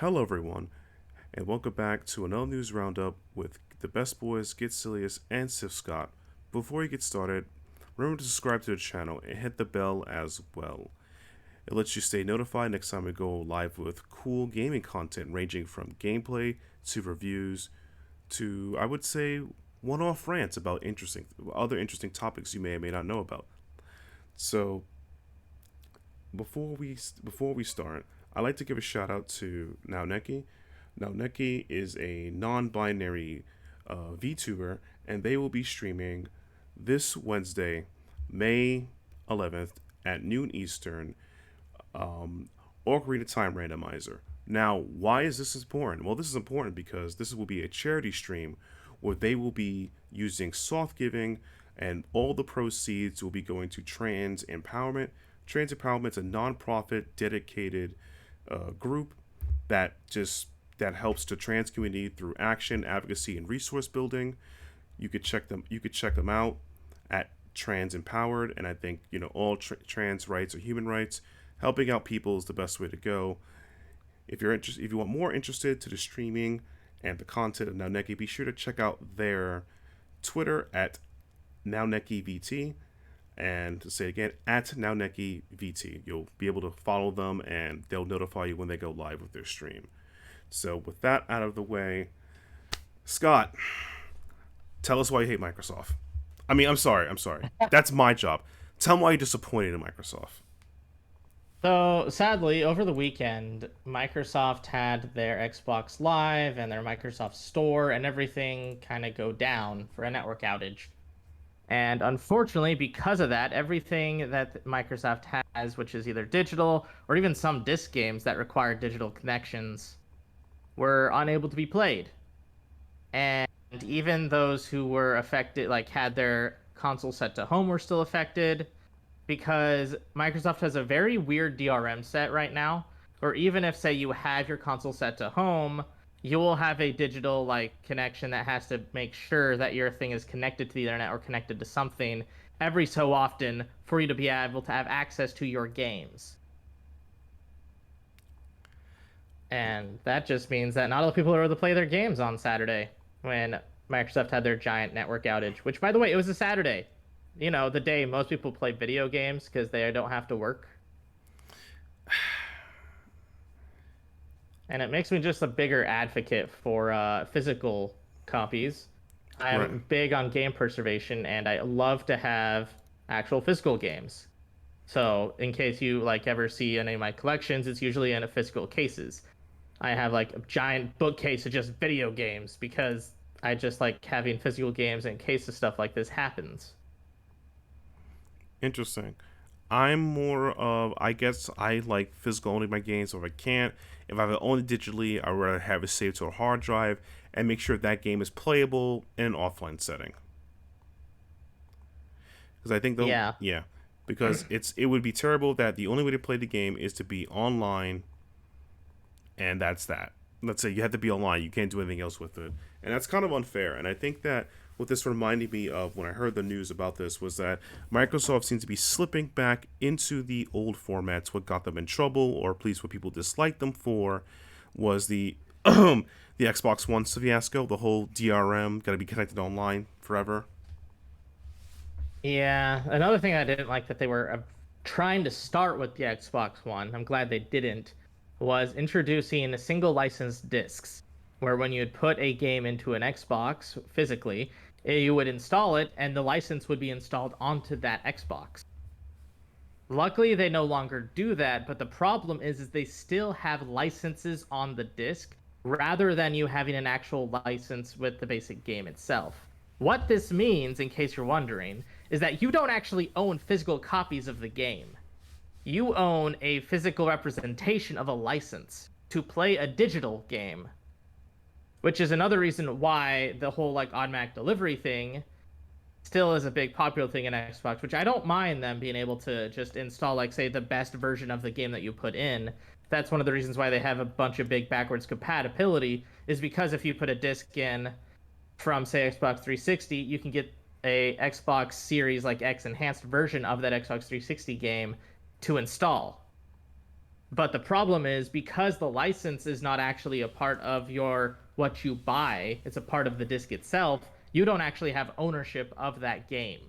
Hello, everyone, and welcome back to another news roundup with the best boys, Get Silius, and Sif Scott. Before you get started, remember to subscribe to the channel and hit the bell as well. It lets you stay notified next time we go live with cool gaming content ranging from gameplay to reviews to, I would say, one-off rants about other interesting topics you may or may not know about. So, before we start, I'd like to give a shout out to Naoneki. Naoneki is a non-binary VTuber, and they will be streaming this Wednesday, May 11th at noon Eastern, Ocarina Time Randomizer. Now, why is this important? Well, this is important because this will be a charity stream where they will be using soft giving, and all the proceeds will be going to Trans Empowerment. Trans Empowerment is a non-profit dedicated group that helps the trans community through action, advocacy, and resource building. You could check them. You could check them out at Trans Empowered, and I think all trans rights are human rights. Helping out people is the best way to go. If you want more interested to the streaming and the content of Naoneki, be sure to check out their Twitter at NaonekiVT, and to say again, at NaonekiVT. You'll be able to follow them, and they'll notify you when they go live with their stream. So with that out of the way, Scott, tell us why you hate Microsoft. I'm sorry. That's my job. Tell me why you're disappointed in Microsoft. So sadly, over the weekend, Microsoft had their Xbox Live and their Microsoft Store and everything kind of go down for a network outage. And unfortunately, because of that, everything that Microsoft has, which is either digital or even some disc games that require digital connections, were unable to be played. And even those who were affected, like had their console set to home, were still affected because Microsoft has a very weird DRM set right now, or even if say you have your console set to home, you will have a digital like connection that has to make sure that your thing is connected to the internet or connected to something every so often for you to be able to have access to your games. And that just means that not all the people are able to play their games on Saturday when Microsoft had their giant network outage, which by the way, it was a Saturday. The day most people play video games because they don't have to work. And it makes me just a bigger advocate for physical copies. Right. I'm big on game preservation, and I love to have actual physical games. So, in case you like ever see any of my collections, it's usually in a physical cases. I have like a giant bookcase of just video games because I just like having physical games in case of stuff like this happens. Interesting. I'm more of, I guess I like physical only my games. So if I can't, if I have it only digitally, I'd rather have it saved to a hard drive and make sure that game is playable in an offline setting. Because I think though, Yeah. yeah, because it would be terrible that the only way to play the game is to be online, and that's that. Let's say you have to be online, you can't do anything else with it, and that's kind of unfair. And I think that what this reminded me of when I heard the news about this was that Microsoft seems to be slipping back into the old formats. What got them in trouble, or at least what people disliked them for, was the the Xbox One fiasco. The whole DRM got to be connected online forever. Yeah, another thing I didn't like that they were trying to start with the Xbox One, I'm glad they didn't, was introducing single license discs, where when you'd put a game into an Xbox physically, you would install it and the license would be installed onto that Xbox. Luckily, they no longer do that, but the problem is they still have licenses on the disc rather than you having an actual license with the basic game itself. What this means, in case you're wondering, is that you don't actually own physical copies of the game. You own a physical representation of a license to play a digital game, which is another reason why the whole like automatic delivery thing still is a big popular thing in Xbox, which I don't mind them being able to just install, like, say, the best version of the game that you put in. That's one of the reasons why they have a bunch of big backwards compatibility, is because if you put a disc in from, say, Xbox 360, you can get a Xbox Series like X enhanced version of that Xbox 360 game to install. But the problem is because the license is not actually a part of your what you buy, it's a part of the disc itself, you don't actually have ownership of that game.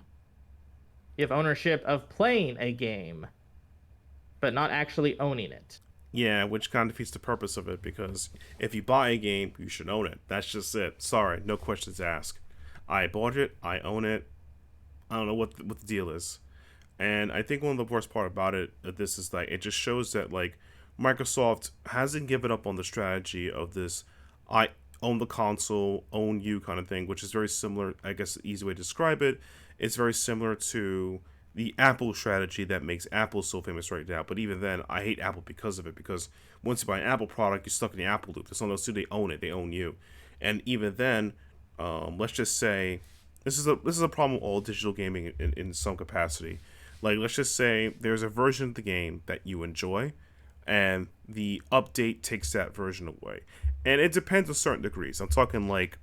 You have ownership of playing a game, but not actually owning it. Yeah, which kind of defeats the purpose of it, because if you buy a game, you should own it. That's just it. Sorry, no questions asked. I bought it, I own it. I don't know what the deal is. And I think one of the worst part about it, this is like it just shows that like Microsoft hasn't given up on the strategy of this I own the console, own you kind of thing, which is very similar. I guess the easy way to describe it. It's very similar to the Apple strategy that makes Apple so famous right now. But even then, I hate Apple because of it. Because once you buy an Apple product, you're stuck in the Apple loop. There's no else to do. They own it. They own you. And even then, let's just say this is a problem with all digital gaming in some capacity. Like, let's just say there's a version of the game that you enjoy, and the update takes that version away. And it depends to certain degrees. I'm talking like,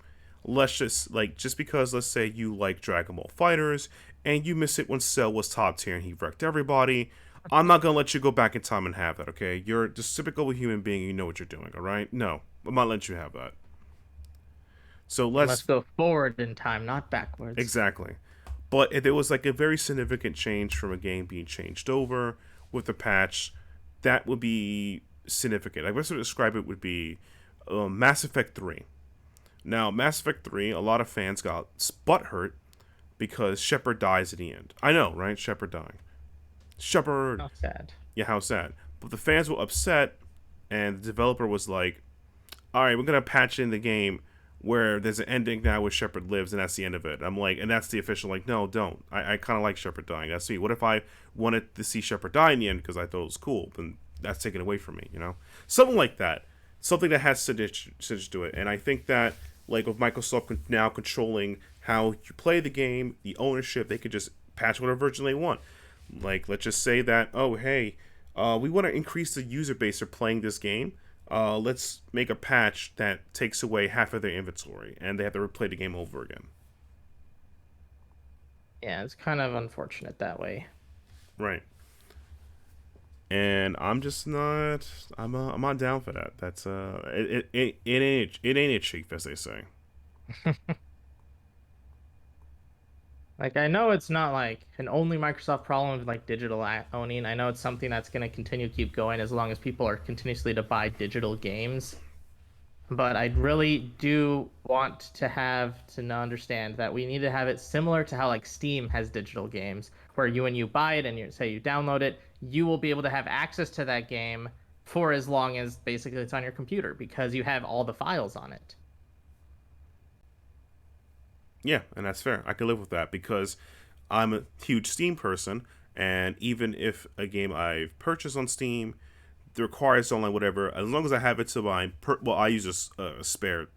just because let's say you like Dragon Ball Fighters and you miss it when Cell was top tier and he wrecked everybody. I'm not gonna let you go back in time and have that. Okay, you're just typical human being. You know what you're doing. All right? No, I'm not letting you have that. So Let's let's go forward in time, not backwards. exactly. But if there was like a very significant change from a game being changed over with a patch, that would be significant. I guess to describe it would be Mass Effect 3. Now, Mass Effect 3, a lot of fans got butthurt because Shepard dies at the end. I know, right? Shepard dying. Shepard. How sad. Yeah, how sad. But the fans were upset, and the developer was like, all right, we're going to patch in the game where there's an ending now where Shepard lives, and that's the end of it. I'm like, and that's the official, like, no, don't. I kind of like Shepard dying. That's me. What if I wanted to see Shepard die in the end because I thought it was cool? Then that's taken away from me, you know? Something like that. Something that has signage to it. And I think that, like, with Microsoft now controlling how you play the game, the ownership, they could just patch whatever version they want. Like, let's just say that, oh, hey, we want to increase the user base for playing this game. Let's make a patch that takes away half of their inventory, and they have to replay the game over again. Yeah, it's kind of unfortunate that way. Right. And I'm just not. I'm not down for that. That's it ain't a cheap, as they say. Like, I know it's not like an only Microsoft problem with like digital owning. I know it's something that's going to continue to keep going as long as people are continuously to buy digital games. But I really do want to have to understand that we need to have it similar to how like Steam has digital games, where when you buy it and you say you download it, you will be able to have access to that game for as long as basically it's on your computer because you have all the files on it. Yeah, and that's fair. I can live with that because I'm a huge Steam person, and even if a game I've purchased on Steam requires online whatever, as long as I have it to my I use a spare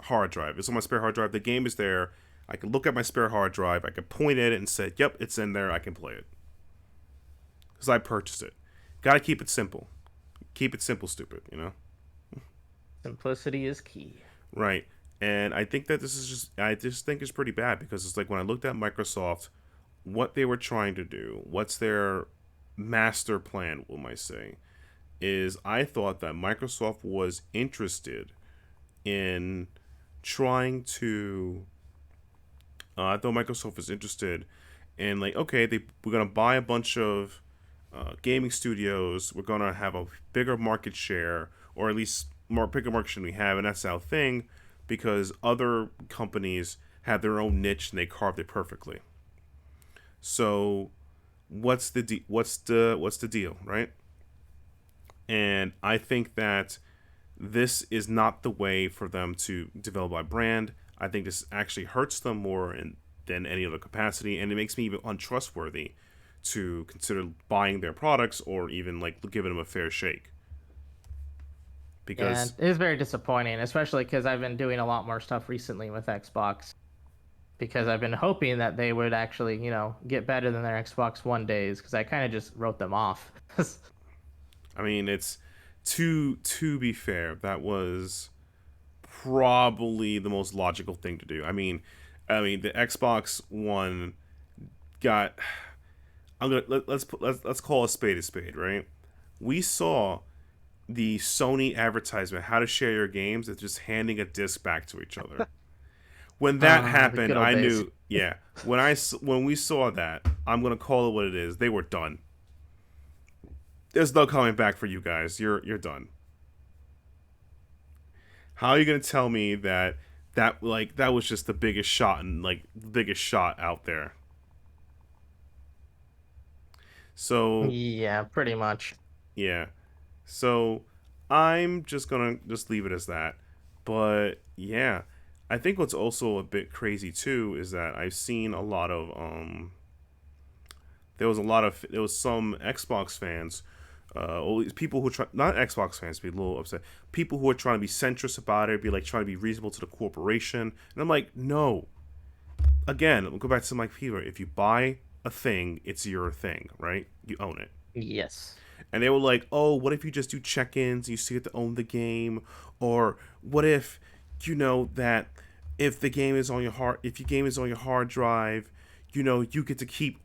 hard drive. It's on my spare hard drive. The game is there. I can look at my spare hard drive. I can point at it and say, "Yep, it's in there. I can play it." Because I purchased it. Got to keep it simple. Keep it simple, stupid. You know. Simplicity is key. Right. And I think that I just think it's pretty bad because it's like when I looked at Microsoft, what they were trying to do, what's their master plan, we might say, is I thought that Microsoft was interested in trying to, I thought Microsoft was interested in like, okay, we're going to buy a bunch of gaming studios, we're going to have a bigger market share, or at least bigger market share than we have, and that's our thing, because other companies have their own niche and they carved it perfectly. So, what's the deal, right? And I think that this is not the way for them to develop a brand. I think this actually hurts them more than any other capacity, and it makes me even untrustworthy to consider buying their products or even like giving them a fair shake. Because And it is very disappointing, especially because I've been doing a lot more stuff recently with Xbox. Because I've been hoping that they would actually, get better than their Xbox One days. Because I kind of just wrote them off. I mean, it's to be fair, that was probably the most logical thing to do. I mean, the Xbox One got. Let's call a spade, right? We saw the Sony advertisement, how to share your games, is just handing a disc back to each other. When that Ah, the happened, good old I days. knew, yeah. When we saw that, I'm gonna call it what it is. They were done. There's no coming back for you guys. You're done. How are you gonna tell me that that was just the biggest shot and like the biggest shot out there? So Yeah, pretty much. yeah. So I'm just gonna just leave it as that. But yeah, I think what's also a bit crazy too is that I've seen a lot of there was some Xbox fans, or people who try not Xbox fans be a little upset. People who are trying to be centrist about it, be like trying to be reasonable to the corporation, and I'm like, no. Again, we'll go back to Mike Fever. If you buy a thing, it's your thing, right? You own it. Yes. And they were like, oh, what if you just do check-ins? You still get to own the game, or what if, that if the game is on your if your game is on your hard drive, you get to keep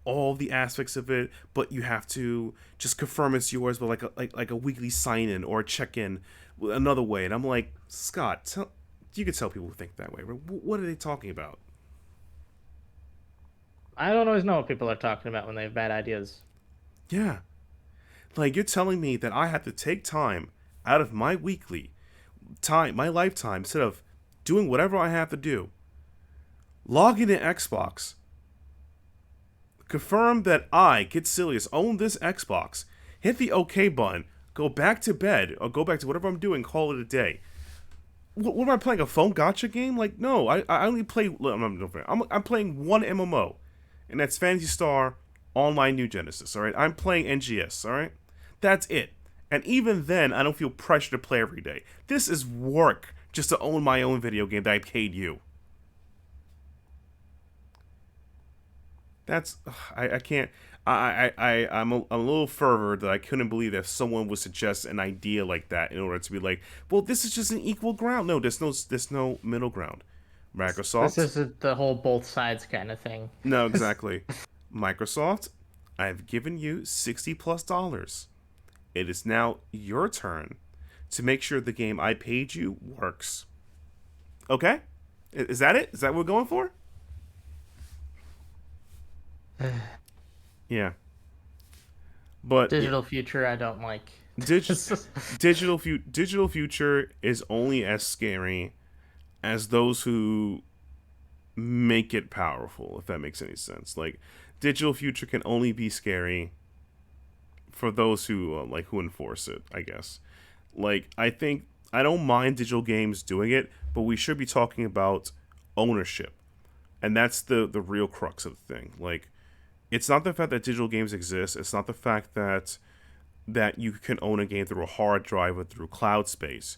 all the aspects of it, but you have to just confirm it's yours, but like a weekly sign-in or a check-in another way. And I'm like, Scott, you could tell people who think that way. Right? What are they talking about? I don't always know what people are talking about when they have bad ideas. Yeah, like you're telling me that I have to take time out of my weekly time, my lifetime, instead of doing whatever I have to do, log into Xbox, confirm that I, Kid Silius, own this Xbox, hit the OK button, go back to bed, or go back to whatever I'm doing, call it a day. What am I playing? A phone gotcha game? Like, no, I only play. I'm playing one MMO, and that's Fantasy Star Online New Genesis. All right, I'm playing NGS. All right, that's it. And even then, I don't feel pressure to play every day. This is work just to own my own video game that I paid you. That's I can't. I'm a little fervor that I couldn't believe that someone would suggest an idea like that in order to be like, well, this is just an equal ground. No, there's no middle ground. This Microsoft, is the whole both sides kind of thing. no, exactly. Microsoft, I've given you $60+. It is now your turn to make sure the game I paid you works. Okay, is that it? Is that what we're going for? Yeah, but yeah, Digital future, I don't like. dig- digital future is only as scary as those who make it powerful, if that makes any sense. Like, digital future can only be scary for those who who enforce it, I guess. Like, I think I don't mind digital games doing it, but we should be talking about ownership, and that's the real crux of the thing. Like, it's not the fact that digital games exist. It's not the fact that you can own a game through a hard drive or through cloud space.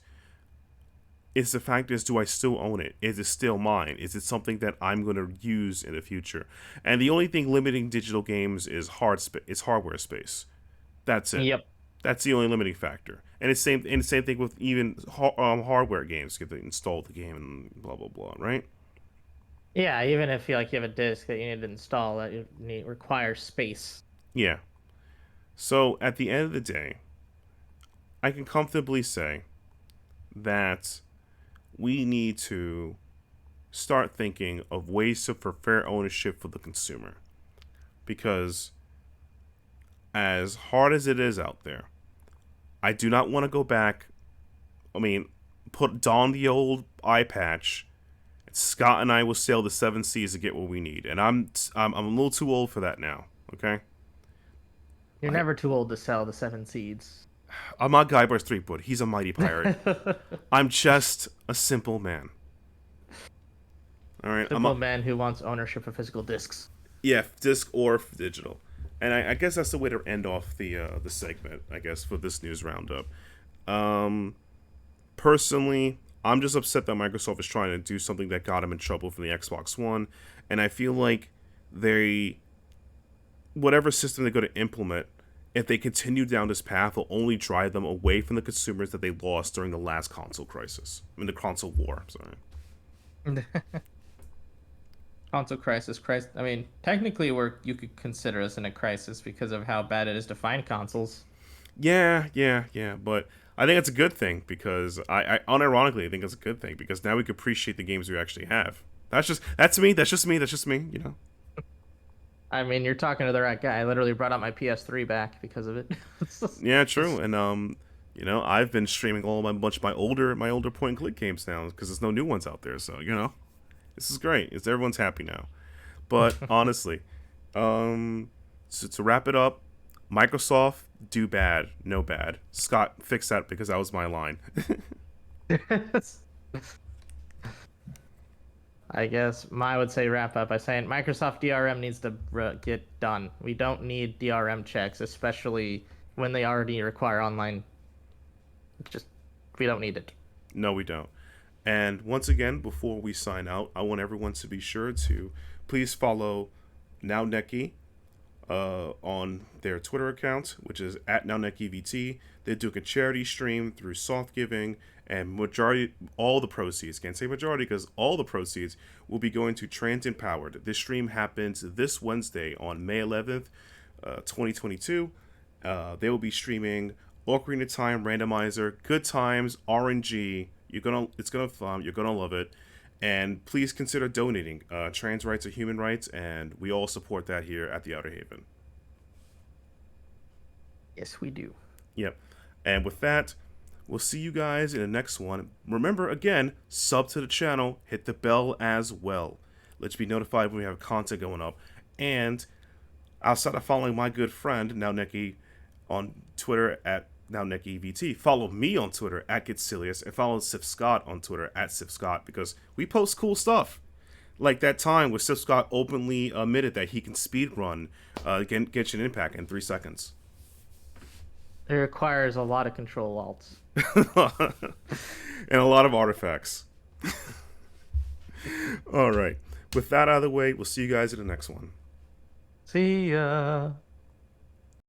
It's the fact is, do I still own it? Is it still mine? Is it something that I'm going to use in the future? And the only thing limiting digital games is it's hardware space. That's it. Yep. That's the only limiting factor. And it's same thing with even hardware games. You have to install the game and blah blah blah. Right? Yeah, even if you have a disk that you need to install, that requires space. Yeah. So at the end of the day, I can comfortably say that we need to start thinking of ways for fair ownership for the consumer. Because as hard as it is out there, I do not want to go back. I mean, put don the old eye patch. Scott and I will sail the seven seas to get what we need, and I'm a little too old for that now. Okay, You're never too old to sell the seven seeds. I'm not Guybrush Threepwood. He's a mighty pirate. I'm just a simple man. All right, Simple man who wants ownership of physical discs. yeah, disc or digital, and I guess that's the way to end off the segment. I guess for this news roundup. Personally, I'm just upset that Microsoft is trying to do something that got them in trouble for the Xbox One, and I feel like whatever system they're going to implement, if they continue down this path, will only drive them away from the consumers that they lost during the last console crisis. I mean, the console war. Sorry. Console crisis. I mean, technically, you could consider us in a crisis because of how bad it is to find consoles. Yeah. But I think it's a good thing because I unironically I think it's a good thing because now we can appreciate the games we actually have. That's me. That's just me. That's just me. You know. I mean, you're talking to the right guy. I literally brought out my PS3 back because of it. Yeah, true. And you know, I've been streaming all my bunch of my older point and click games now because there's no new ones out there. So you know, this is great. It's everyone's happy now. But honestly, so to wrap it up, Microsoft do bad, no bad. Scott, fix that because that was my line. I guess I would say wrap up by saying Microsoft DRM needs to get done. We don't need DRM checks, especially when they already require online. Just we don't need it. No, we don't. And once again, before we sign out, I want everyone to be sure to please follow Naoneki on their Twitter account, which is at NaonekiVT. They're doing a charity stream through soft giving, and majority, all the proceeds, can't say majority because all the proceeds will be going to Trans Empowered. This stream happens this Wednesday on May 11th, 2022. They will be streaming Ocarina of Time Randomizer, Good Times, RNG. It's gonna fun. You're gonna love it. And please consider donating. Trans rights are human rights, and we all support that here at the Outer Haven. Yes, we do. Yep. And with that, we'll see you guys in the next one. Remember, again, sub to the channel, hit the bell as well. Let you be notified when we have content going up. And outside of following my good friend, Naoneki, on Twitter at NaonekiVT, follow me on Twitter at GetSilius, and follow Sif Scott on Twitter at Sif Scott because we post cool stuff. Like that time where Sif Scott openly admitted that he can speedrun Genshin Impact in 3 seconds. It requires a lot of control alts. And a lot of artifacts. All right. With that out of the way, we'll see you guys in the next one. See ya.